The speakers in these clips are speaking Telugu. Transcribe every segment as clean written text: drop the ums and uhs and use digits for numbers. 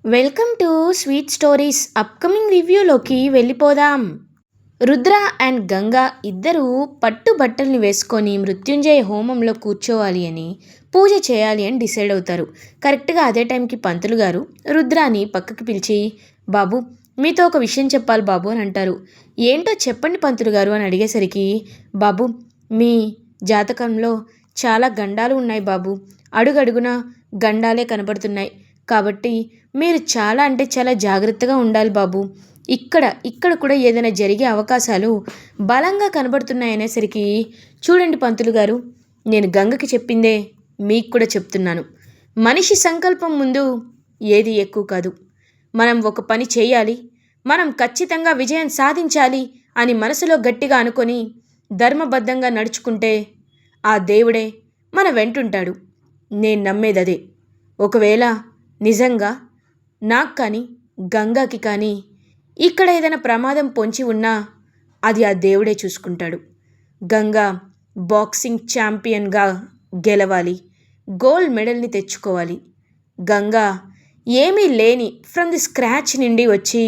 Welcome to sweet stories upcoming రివ్యూలోకి వెళ్ళిపోదాం. రుద్ర అండ్ గంగా ఇద్దరూ పట్టు బట్టల్ని వేసుకొని మృత్యుంజయ హోమంలో కూర్చోవాలి అని పూజ చేయాలి అని డిసైడ్ అవుతారు. కరెక్ట్గా అదే టైంకి పంతులు గారు రుద్రాని పక్కకి పిలిచి, బాబు మీతో ఒక విషయం చెప్పాలి బాబు అని అంటారు. ఏంటో చెప్పండి పంతులు గారు అని అడిగేసరికి, బాబు మీ జాతకంలో చాలా గండాలు ఉన్నాయి బాబు, అడుగడుగున గండాలే కనబడుతున్నాయి. కాబట్టి మీరు చాలా అంటే చాలా జాగ్రత్తగా ఉండాలి బాబు. ఇక్కడ కూడా ఏదైనా జరిగే అవకాశాలు బలంగా కనబడుతున్నాయనేసరికి, చూడండి పంతులు గారు, నేను గంగకి చెప్పిందే మీకు కూడా చెప్తున్నాను. మనిషి సంకల్పం ముందు ఏది ఎక్కువ కాదు. మనం ఒక పని చేయాలి, మనం ఖచ్చితంగా విజయం సాధించాలి అని మనసులో గట్టిగా అనుకొని ధర్మబద్ధంగా నడుచుకుంటే ఆ దేవుడే మన వెంటుంటాడు. నేను నమ్మేదదే. ఒకవేళ నిజంగా నాకు కానీ గంగాకి కానీ ఇక్కడ ఏదైనా ప్రమాదం పొంచి ఉన్నా అది ఆ దేవుడే చూసుకుంటాడు. గంగా బాక్సింగ్ ఛాంపియన్గా గెలవాలి, గోల్డ్ మెడల్ని తెచ్చుకోవాలి. గంగా ఏమీ లేని ఫ్రమ్ ది స్క్రాచ్ నుండి వచ్చి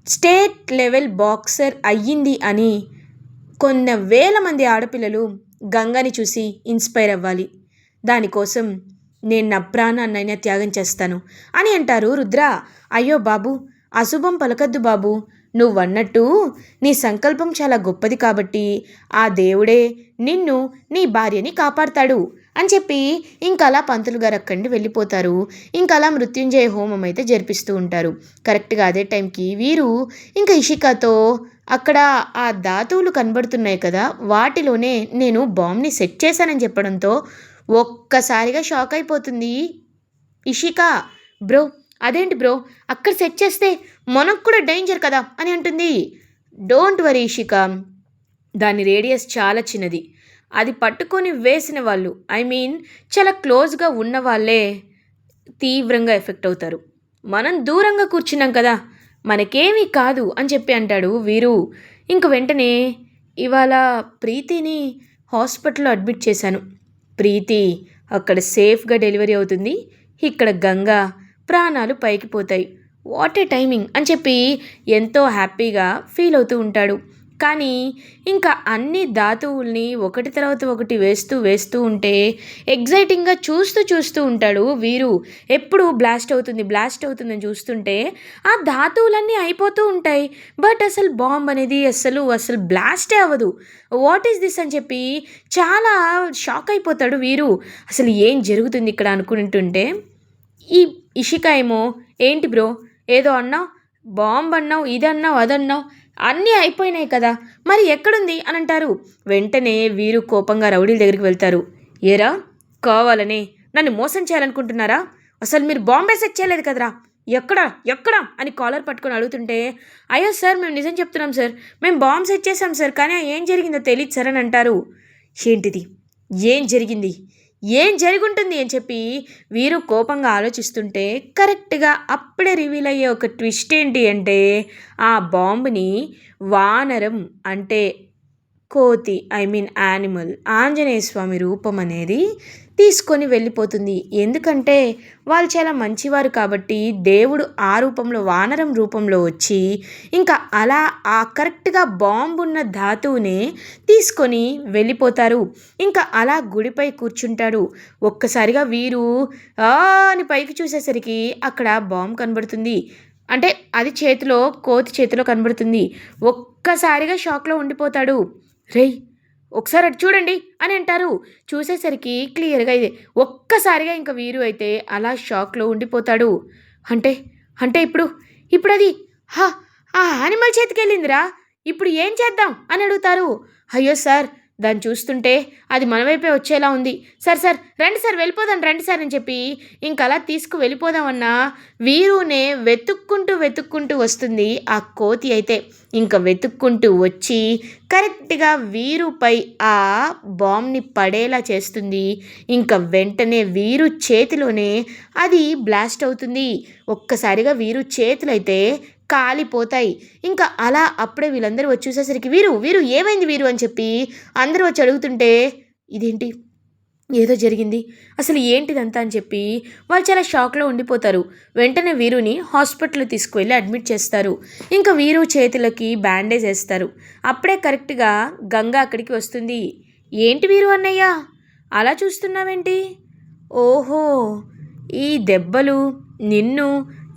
స్టేట్ లెవెల్ బాక్సర్ అయ్యింది అని కొన్ని వేల మంది ఆడపిల్లలు గంగాని చూసి ఇన్స్పైర్ అవ్వాలి. దానికోసం నేను నా ప్రాణాన్నైనా త్యాగం చేస్తాను అని అంటారు రుద్ర. అయ్యో బాబు, అశుభం పలకద్దు బాబు, నువ్వన్నట్టు నీ సంకల్పం చాలా గొప్పది కాబట్టి ఆ దేవుడే నిన్ను నీ భార్యని కాపాడతాడు అని చెప్పి ఇంకలా పంతులు గారు అక్కడి వెళ్ళిపోతారు. ఇంకలా మృత్యుంజయ హోమం అయితే జరిపిస్తూ ఉంటారు. కరెక్ట్గా అదే టైంకి వీరు ఇంకా ఇషికాతో అక్కడ ఆ ధాతువులు కనబడుతున్నాయి కదా, వాటిలోనే నేను బాంబ్ని సెట్ చేశానని చెప్పడంతో ఒక్కసారిగా షాక్ అయిపోతుంది ఇషిక. బ్రో అదేంటి బ్రో, అక్కడ సెట్ చేస్తే మనకు కూడా డేంజర్ కదా అని అంటుంది. డోంట్ వరీ ఇషిక, దాని రేడియస్ చాలా చిన్నది. అది పట్టుకొని వేసిన వాళ్ళు, ఐ మీన్ చాలా క్లోజ్గా ఉన్న వాళ్ళే తీవ్రంగా ఎఫెక్ట్ అవుతారు. మనం దూరంగా కూర్చున్నాం కదా, మనకేమీ కాదు అని చెప్పి అంటాడు వీరు. ఇంక వెంటనే ఇవాళ ప్రీతిని హాస్పిటల్లో అడ్మిట్ చేశాను. ప్రీతి అక్కడ సేఫ్గా డెలివరీ అవుతుంది, ఇక్కడ గంగా ప్రాణాలు పైకి పోతాయి. వాట్ ఏ టైమింగ్ అని చెప్పి ఎంతో హ్యాపీగా ఫీల్ అవుతూ ఉంటాడు. కానీ ఇంకా అన్ని ధాతువుల్ని ఒకటి తర్వాత ఒకటి వేస్తూ ఉంటే ఎగ్జైటింగ్గా చూస్తూ ఉంటాడు వీరు. ఎప్పుడు బ్లాస్ట్ అవుతుందని చూస్తుంటే ఆ ధాతువులన్నీ అయిపోతూ ఉంటాయి. బట్ అసలు బాంబ్ అనేది అసలు బ్లాస్టే అవ్వదు. వాట్ ఈస్ దిస్ అని చెప్పి చాలా షాక్ అయిపోతాడు వీరు. అసలు ఏం జరుగుతుంది ఇక్కడ అనుకుంటుంటే ఈ ఇషిక ఏమో, ఏంటి బ్రో ఏదో అన్నావు, బాంబ్ అన్నావు, ఇదన్నావు అదన్నావు, అన్నీ అయిపోయినాయి కదా, మరి ఎక్కడుంది అని అంటారు. వెంటనే వీరు కోపంగా రౌడీల దగ్గరికి వెళ్తారు. ఏరా, కావాలని నన్ను మోసం చేయాలనుకుంటున్నారా? అసలు మీరు బాంబే సెట్ చేయలేదు కదరా, ఎక్కడా అని కాలర్ పట్టుకొని అడుగుతుంటే, అయ్యో సార్ మేము నిజం చెప్తున్నాం సార్, మేము బాంబ్ సెట్ చేసాం సార్, కానీ ఏం జరిగిందో తెలియదు సార్ అని అంటారు. ఏంటిది, ఏం జరుగుంటుంది అని చెప్పి వీరు కోపంగా ఆలోచిస్తుంటే కరెక్ట్గా అప్పుడే రివీల్ అయ్యే ఒక ట్విస్ట్ ఏంటి అంటే, ఆ బాంబుని వానరం అంటే కోతి, ఐ మీన్ యానిమల్, ఆంజనేయ స్వామి రూపం అనేది తీసుకొని వెళ్ళిపోతుంది. ఎందుకంటే వాళ్ళు చాలా మంచివారు కాబట్టి దేవుడు ఆ రూపంలో వానరం రూపంలో వచ్చి ఇంకా అలా ఆ కరెక్ట్గా బాంబు ఉన్న ధాతువునే తీసుకొని వెళ్ళిపోతారు. ఇంకా అలా గుడిపై కూర్చుంటాడు. ఒక్కసారిగా వీరు అని పైకి చూసేసరికి అక్కడ బాంబు కనబడుతుంది. అంటే అది కోతి చేతిలో కనబడుతుంది. ఒక్కసారిగా షాక్లో ఉండిపోతాడు. రేయ్ ఒకసారి అటు చూడండి అని అంటారు. చూసేసరికి క్లియర్గా ఇదే. ఒక్కసారిగా ఇంకా వీరు అయితే అలా షాక్లో ఉండిపోతాడు. అంటే అంటే ఇప్పుడు అది ఆ యానిమల్ చేతికి వెళ్ళిందిరా, ఇప్పుడు ఏం చేద్దాం అని అడుగుతారు. అయ్యో సార్, దాన్ని చూస్తుంటే అది మన వైపే వచ్చేలా ఉంది సార్, రండి సార్ వెళ్ళిపోదాం రండి సార్ అని చెప్పి ఇంకలా వెళ్ళిపోదామన్నా వీరునే వెతుక్కుంటూ వస్తుంది ఆ కోతి అయితే. ఇంకా వెతుక్కుంటూ వచ్చి కరెక్ట్గా వీరుపై ఆ బాంబ్ని పడేలా చేస్తుంది. ఇంకా వెంటనే వీరు చేతిలోనే అది బ్లాస్ట్ అవుతుంది. ఒక్కసారిగా వీరు చేతులైతే కాలిపోతాయి. ఇంకా అలా అప్పుడే వీళ్ళందరూ వచ్చి చూసేసరికి వీరు ఏమైంది వీరు అని చెప్పి అందరూ వచ్చి అడుగుతుంటే, ఇదేంటి ఏదో జరిగింది, అసలు ఏంటిదంతా అని చెప్పి వాళ్ళు చాలా షాక్లో ఉండిపోతారు. వెంటనే వీరుని హాస్పిటల్ తీసుకువెళ్ళి అడ్మిట్ చేస్తారు. ఇంకా వీరు చేతులకి బ్యాండేజ్ వేస్తారు. అప్పుడే కరెక్ట్గా గంగ అక్కడికి వస్తుంది. ఏంటి వీరు అన్నయ్య అలా చూస్తున్నావేంటి? ఓహో, ఈ దెబ్బలు నిన్ను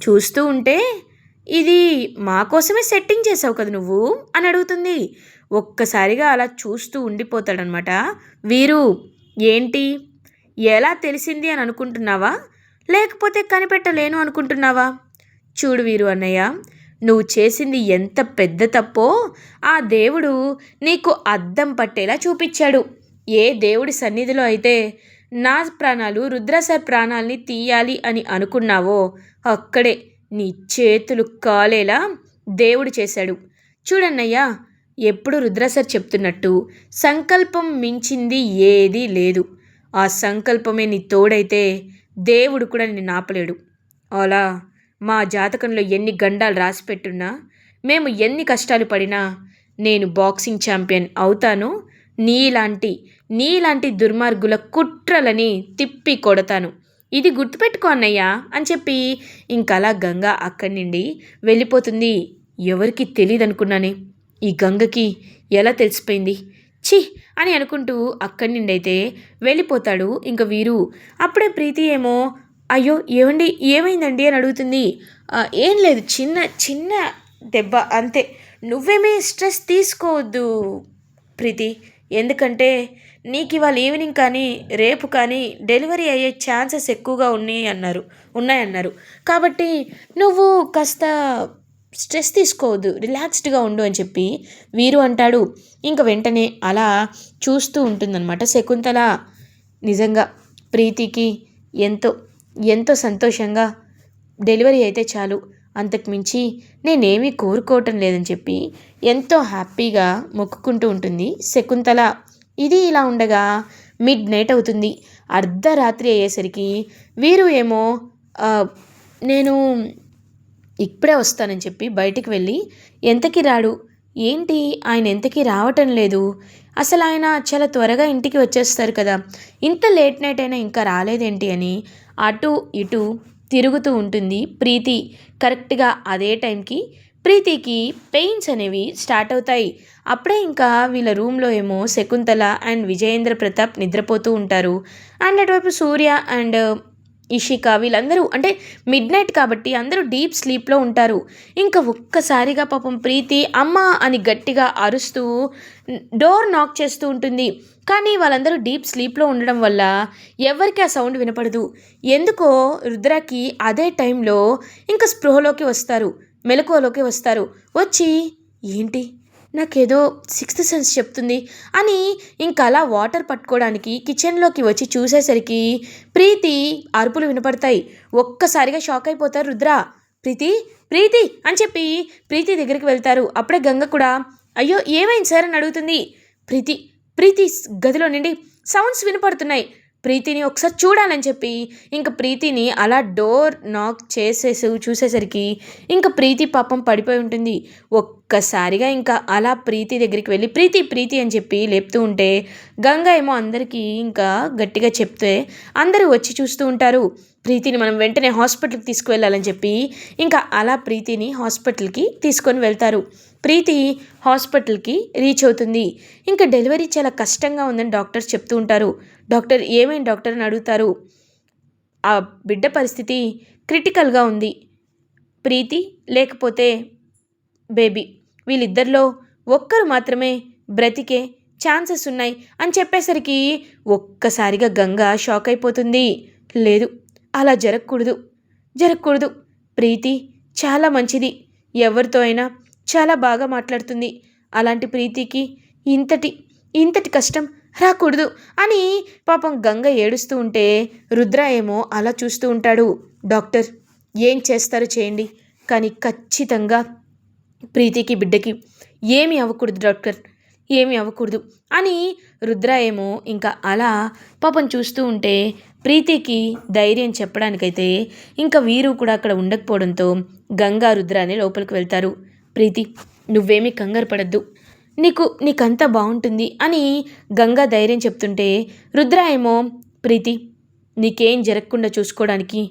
చూస్తూ ఉంటే ఇది మా కోసమే సెట్టింగ్ చేసావు కదా నువ్వు అని అడుగుతుంది. ఒక్కసారిగా అలా చూస్తూ ఉండిపోతాడనమాట వీరు. ఏంటి, ఎలా తెలిసింది అని అనుకుంటున్నావా, లేకపోతే కనిపెట్టలేను అనుకుంటున్నావా? చూడు వీరు అన్నయ్య, నువ్వు చేసింది ఎంత పెద్ద తప్పో ఆ దేవుడు నీకు అద్దం పట్టేలా చూపించాడు. ఏ దేవుడి సన్నిధిలో అయితే నా ప్రాణాలు రుద్రసార్ ప్రాణాల్ని తీయాలి అని అనుకున్నావో అక్కడే నీ చేతులు కాలేలా దేవుడు చేశాడు. చూడన్నయ్యా, ఎప్పుడు రుద్రసార్ చెప్తున్నట్టు సంకల్పం మించింది ఏదీ లేదు. ఆ సంకల్పమే నీ తోడైతే దేవుడు కూడా నిన్ను ఆపలేడు. అలా మా జాతకంలో ఎన్ని గండాలు రాసిపెట్టున్నా, మేము ఎన్ని కష్టాలు పడినా నేను బాక్సింగ్ ఛాంపియన్ అవుతాను. నీలాంటి దుర్మార్గుల కుట్రలని తిప్పి కొడతాను. ఇది గుర్తుపెట్టుకో అన్నయ్యా అని చెప్పి ఇంకలా గంగ అక్కడి నుండి వెళ్ళిపోతుంది. ఎవరికి తెలియదు అనుకున్నానే, ఈ గంగకి ఎలా తెలిసిపోయింది ఛీ అని అనుకుంటూ అక్కడి నుండి అయితే వెళ్ళిపోతాడు ఇంక వీరు. అప్పుడే ప్రీతి ఏమో అయ్యో ఏమండి ఏమైందండి అని అడుగుతుంది. ఏం లేదు, చిన్న చిన్న దెబ్బ అంతే, నువ్వేమీ స్ట్రెస్ తీసుకోవద్దు ప్రీతి, ఎందుకంటే నీకు ఇవాళ ఈవినింగ్ కానీ రేపు కానీ డెలివరీ అయ్యే ఛాన్సెస్ ఎక్కువగా ఉన్నాయన్నారు. కాబట్టి నువ్వు కాస్త స్ట్రెస్ తీసుకోవద్దు, రిలాక్స్డ్గా ఉండు అని చెప్పి వీరు అంటాడు. ఇంక వెంటనే అలా చూస్తూ ఉంటుందన్నమాట శకుంతల. నిజంగా ప్రీతికి ఎంతో ఎంతో సంతోషంగా డెలివరీ అయితే చాలు, అంతకుమించి నేనేమీ కోరుకోవటం లేదని చెప్పి ఎంతో హ్యాపీగా మొక్కుకుంటూ ఉంటుంది శకుంతల. ఇది ఇలా ఉండగా మిడ్ నైట్ అవుతుంది. అర్ధరాత్రి అయ్యేసరికి వీరు ఏమో నేను ఇప్పుడే వస్తానని చెప్పి బయటికి వెళ్ళి ఎంతకీ రాడు. ఏంటి ఆయన ఎంతకీ రావటం లేదు, అసలు ఆయన చాలా త్వరగా ఇంటికి వచ్చేస్తారు కదా, ఇంత లేట్ నైట్ అయినా ఇంకా రాలేదేంటి అని అటు ఇటు తిరుగుతూ ఉంటుంది ప్రీతి. కరెక్ట్గా అదే టైంకి ప్రీతికి పెయిన్స్ అనేవి స్టార్ట్ అవుతాయి. అప్పుడే ఇంకా వీళ్ళ రూమ్లో ఏమో శకుంతల అండ్ విజయేంద్ర ప్రతాప్ నిద్రపోతూ ఉంటారు. అండ్ అటువైపు సూర్య అండ్ ఇషిక వీళ్ళందరూ అంటే మిడ్ నైట్ కాబట్టి అందరూ డీప్ స్లీప్లో ఉంటారు. ఇంకా ఒక్కసారిగా పాపం ప్రీతి అమ్మ అని గట్టిగా అరుస్తూ డోర్ నాక్ చేస్తూ ఉంటుంది. కానీ వాళ్ళందరూ డీప్ స్లీప్లో ఉండడం వల్ల ఎవరికి ఆ సౌండ్ వినపడదు. ఎందుకో రుద్రకి అదే టైంలో ఇంకా స్పృహలోకి వస్తారు, మెలకువలోకి వస్తారు. వచ్చి ఏంటి నాకేదో సిక్స్త్ సెన్స్ చెప్తుంది అని ఇంకా అలా వాటర్ పట్టుకోవడానికి కిచెన్లోకి వచ్చి చూసేసరికి ప్రీతి అరుపులు వినపడతాయి. ఒక్కసారిగా షాక్ అయిపోతారు రుద్ర. ప్రీతి ప్రీతి అని చెప్పి ప్రీతి దగ్గరికి వెళ్తారు. అప్పుడే గంగ కూడా అయ్యో ఏమైంది సార్ అని అడుగుతుంది. ప్రీతి గదిలో నుండి సౌండ్స్ వినపడుతున్నాయి, ప్రీతిని ఒకసారి చూడాలని చెప్పి ఇంక ప్రీతిని అలా డోర్ నాక్ చూసేసరికి ఇంకా ప్రీతి పాపం పడిపోయి ఉంటుంది. ఒక్కసారిగా ఇంకా అలా ప్రీతి దగ్గరికి వెళ్ళి ప్రీతి అని చెప్పి లేపుతూ ఉంటే గంగ ఏమో అందరికీ ఇంకా గట్టిగా చెప్తే అందరూ వచ్చి చూస్తూ ఉంటారు. ప్రీతిని మనం వెంటనే హాస్పిటల్కి తీసుకువెళ్ళాలని చెప్పి ఇంకా అలా ప్రీతిని హాస్పిటల్కి తీసుకొని వెళ్తారు. ప్రీతి హాస్పిటల్కి రీచ్ అవుతుంది. ఇంకా డెలివరీ చాలా కష్టంగా ఉందని డాక్టర్స్ చెప్తూ ఉంటారు. డాక్టర్ ఏమైంది డాక్టర్ అని అడుగుతారు. ఆ బిడ్డ పరిస్థితి క్రిటికల్గా ఉంది, ప్రీతి లేకపోతే బేబీ వీళ్ళిద్దరిలో ఒక్కరు మాత్రమే బ్రతికే ఛాన్సెస్ ఉన్నాయి అని చెప్పేసరికి ఒక్కసారిగా గంగ షాక్ అయిపోతుంది. లేదు, అలా జరగకూడదు. ప్రీతి చాలా మంచిది, ఎవరితో అయినా చాలా బాగా మాట్లాడుతుంది, అలాంటి ప్రీతికి ఇంతటి కష్టం రాకూడదు అని పాపం గంగ ఏడుస్తూ ఉంటే రుద్ర ఏమో అలా చూస్తూ ఉంటాడు. డాక్టర్ ఏం చేస్తారో చేయండి, కానీ ఖచ్చితంగా ప్రీతికి బిడ్డకి ఏమీ అవ్వకూడదు డాక్టర్, ఏమీ అవ్వకూడదు అని రుద్ర ఏమో ఇంకా అలా పాపం చూస్తూ ఉంటే ప్రీతికి ధైర్యం చెప్పడానికైతే ఇంకా వీరు కూడా అక్కడ ఉండకపోవడంతో గంగా రుద్ర అనే లోపలికి వెళ్తారు. ప్రీతి నువ్వేమీ కంగారు పడద్దు, నీకంతా బాగుంటుంది అని గంగా ధైర్యం చెప్తుంటే రుద్ర ఏమో ప్రీతి, నీకేం జరగకుండా చూసుకోవడానికి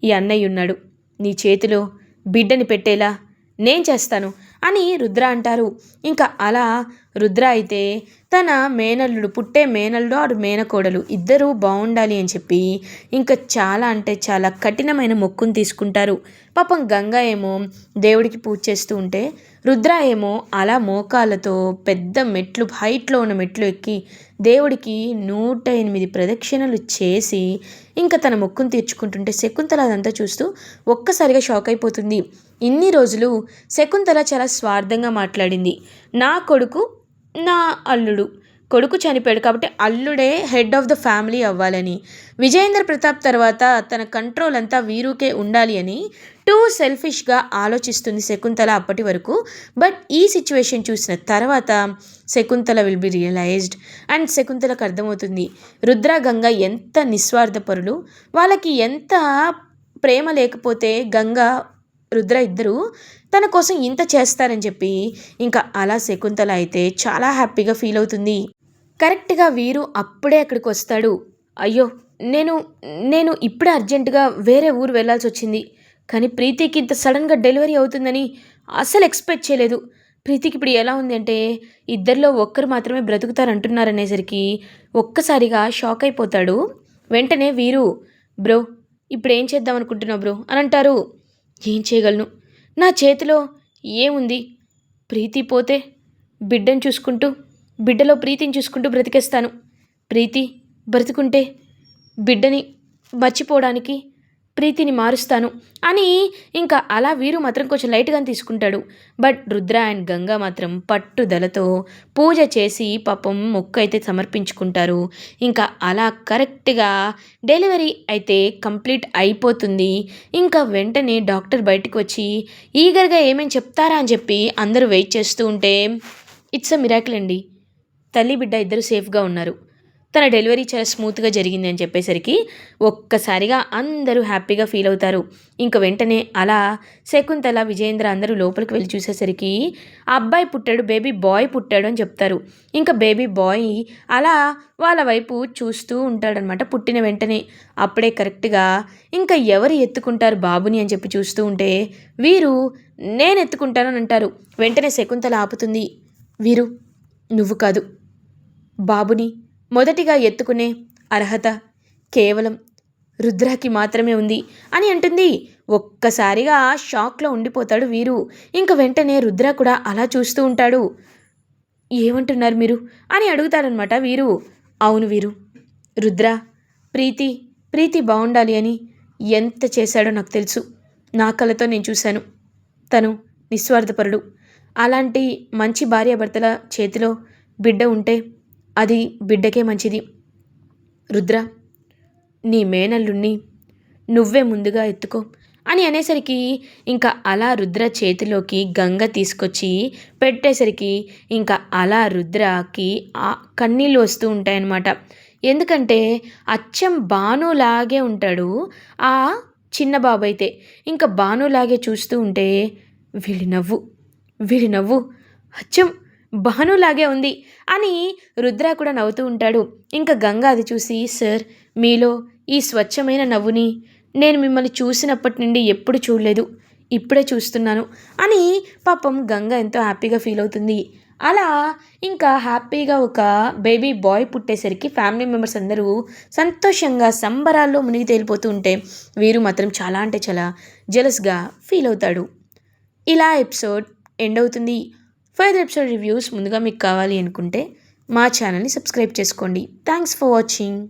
ఈ అన్నయ్య ఉన్నాడు. నీ చేతిలో బిడ్డని పెట్టేలా నేను చేస్తాను అని రుద్ర అంటారు. ఇంకా అలా రుద్ర అయితే తన మేనల్లుడు, పుట్టే మేనల్లుడు ఆడు మేనకోడలు ఇద్దరూ బాగుండాలి అని చెప్పి ఇంకా చాలా అంటే చాలా కఠినమైన మొక్కును తీసుకుంటారు. పాపం గంగా ఏమో దేవుడికి పూజ చేస్తూ ఉంటే రుద్ర ఏమో అలా మోకాళ్ళతో పెద్ద మెట్లు, హైట్లో ఉన్న మెట్లు ఎక్కి దేవుడికి 108 ప్రదక్షిణలు చేసి ఇంకా తన మొక్కును తీర్చుకుంటుంటే శకుంతల అదంతా చూస్తూ ఒక్కసారిగా షాక్ అయిపోతుంది. ఇన్ని రోజులు శకుంతల చాలా స్వార్థంగా మాట్లాడింది. నా కొడుకు, నా అల్లుడు, కొడుకు చనిపోయాడు కాబట్టి అల్లుడే హెడ్ ఆఫ్ ద ఫ్యామిలీ అవ్వాలని, విజయేంద్ర ప్రతాప్ తర్వాత తన కంట్రోల్ అంతా వీరుకే ఉండాలి అని టూ సెల్ఫిష్గా ఆలోచిస్తుంది శకుంతల అప్పటి వరకు. బట్ ఈ సిచ్యువేషన్ చూసిన తర్వాత Shakuntala will be realised and శకుంతలకు అర్థమవుతుంది రుద్ర గంగ ఎంత నిస్వార్థపరులు, వాళ్ళకి ఎంత ప్రేమ లేకపోతే గంగా రుద్ర ఇద్దరు తన కోసం ఇంత చేస్తారని చెప్పి ఇంకా అలా శకుంతల అయితే చాలా హ్యాపీగా ఫీల్ అవుతుంది. కరెక్ట్గా వీరు అప్పుడే అక్కడికి వస్తాడు. అయ్యో, నేను ఇప్పుడే అర్జెంటుగా వేరే ఊరు వెళ్ళాల్సి వచ్చింది, కానీ ప్రీతికి ఇంత సడన్గా డెలివరీ అవుతుందని అస్సలు ఎక్స్పెక్ట్ చేయలేదు. ప్రీతికి ఇప్పుడు ఎలా ఉంది అంటే ఇద్దరిలో ఒక్కరు మాత్రమే బ్రతుకుతారంటున్నారనేసరికి ఒక్కసారిగా షాక్ అయిపోతాడు. వెంటనే వీరు, బ్రో ఇప్పుడు ఏం చేద్దాం అనుకుంటున్నావు బ్రో అని అంటారు. ఏం చేయగలను, నా చేతిలో ఏముంది, ప్రీతి పోతే బిడ్డను చూసుకుంటూ, బిడ్డలో ప్రీతిని చూసుకుంటూ బ్రతికేస్తాను. ప్రీతి బ్రతుకుంటే బిడ్డని మర్చిపోవడానికి ప్రీతిని మారుస్తాను అని ఇంకా అలా వీరు మాత్రం కొంచెం లైట్గానే తీసుకుంటాడు. బట్ రుద్ర అండ్ గంగా మాత్రం పట్టుదలతో పూజ చేసి పాపం మొక్కు అయితే సమర్పించుకుంటారు. ఇంకా అలా కరెక్ట్గా డెలివరీ అయితే కంప్లీట్ అయిపోతుంది. ఇంకా వెంటనే డాక్టర్ బయటకు వచ్చి ఈగర్గా ఏమేమి చెప్తారా అని చెప్పి అందరూ వెయిట్ చేస్తూ ఉంటే ఇట్స్ అ మిరాకిల్ అండి. తల్లి బిడ్డ ఇద్దరు సేఫ్గా ఉన్నారు, తన డెలివరీ చాలా స్మూత్గా జరిగింది అని చెప్పేసరికి ఒక్కసారిగా అందరూ హ్యాపీగా ఫీల్ అవుతారు. ఇంక వెంటనే అలా శకుంతల, విజయేంద్ర అందరూ లోపలికి వెళ్ళి చూసేసరికి ఆ అబ్బాయి పుట్టాడు, బేబీ బాయ్ పుట్టాడు అని చెప్తారు. ఇంకా బేబీ బాయ్ అలా వాళ్ళ వైపు చూస్తూ ఉంటాడనమాట పుట్టిన వెంటనే. అప్పుడే కరెక్ట్గా ఇంకా ఎవరు ఎత్తుకుంటారు బాబుని అని చెప్పి చూస్తూ ఉంటే వీరు నేను ఎత్తుకుంటానని అంటారు. వెంటనే శకుంతల ఆపుతుంది. వీరు, నువ్వు కాదు, బాబుని మొదటిగా ఎత్తుకునే అర్హత కేవలం రుద్రకి మాత్రమే ఉంది అని అంటుంది. ఒక్కసారిగా షాక్లో ఉండిపోతాడు వీరు. ఇంక వెంటనే రుద్ర కూడా అలా చూస్తూ ఉంటాడు. ఏమంటున్నారు మీరు అని అడుగుతాడనమాట వీరు. అవును వీరు, రుద్ర ప్రీతి బాగుండాలి అని ఎంత చేశాడో నాకు తెలుసు, నా కళ్ళతో నేను చూశాను. తను నిస్వార్థపరుడు. అలాంటి మంచి భార్యాభర్తల చేతిలో బిడ్డ ఉంటే అది బిడ్డకే మంచిది. రుద్ర, నీ మేనల్లుణ్ణి నువ్వే ముందుగా ఎత్తుకో అని అనేసరికి ఇంకా అలా రుద్ర చేతిలోకి గంగ తీసుకొచ్చి పెట్టేసరికి ఇంకా అలా రుద్రకి ఆ కన్నీళ్ళు వస్తూ ఉంటాయన్నమాట. ఎందుకంటే అచ్చం భానులాగే ఉంటాడు ఆ చిన్న బాబు అయితే. ఇంకా భానులాగే చూస్తూ ఉంటే వీడి నవ్వు అచ్చం భానులాగే ఉంది అని రుద్ర కూడా నవ్వుతూ ఉంటాడు. ఇంకా గంగ అది చూసి, సార్, మీలో ఈ స్వచ్ఛమైన నవ్వుని నేను మిమ్మల్ని చూసినప్పటి నుండి ఎప్పుడు చూడలేదు, ఇప్పుడే చూస్తున్నాను అని పాపం గంగ ఎంతో హ్యాపీగా ఫీల్ అవుతుంది. అలా ఇంకా హ్యాపీగా ఒక బేబీ బాయ్ పుట్టేసరికి ఫ్యామిలీ మెంబర్స్ అందరూ సంతోషంగా సంబరాల్లో మునిగి తేలిపోతూ ఉంటే వీరు మాత్రం చాలా అంటే చాలా జెలస్గా ఫీల్ అవుతాడు. ఇలా ఎపిసోడ్ ఎండ్ అవుతుంది. ఫర్దర్ ఎపిసోడ్ రివ్యూస్ ముందుగా మీకు కావాలి అనుకుంటే మా ఛానల్ని సబ్స్క్రైబ్ చేసుకోండి. Thanks for watching.